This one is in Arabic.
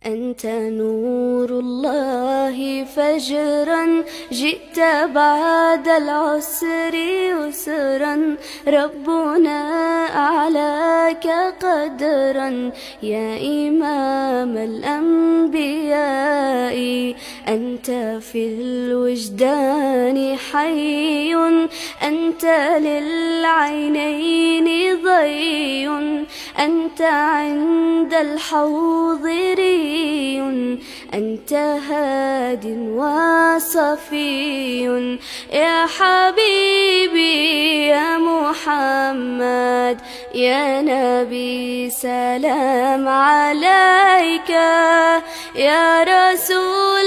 أنت نور الله فجرا، جئت بعد العسر يسرا، ربنا أعلاك قدرا يا إمام الأنبياء. أنت في الوجدان حي، أنت للعينين ضي، أنت عند الحوض ري، أنت هاد وصفي يا حبيبي يا محمد يا نبي سلام عليك، يا رسول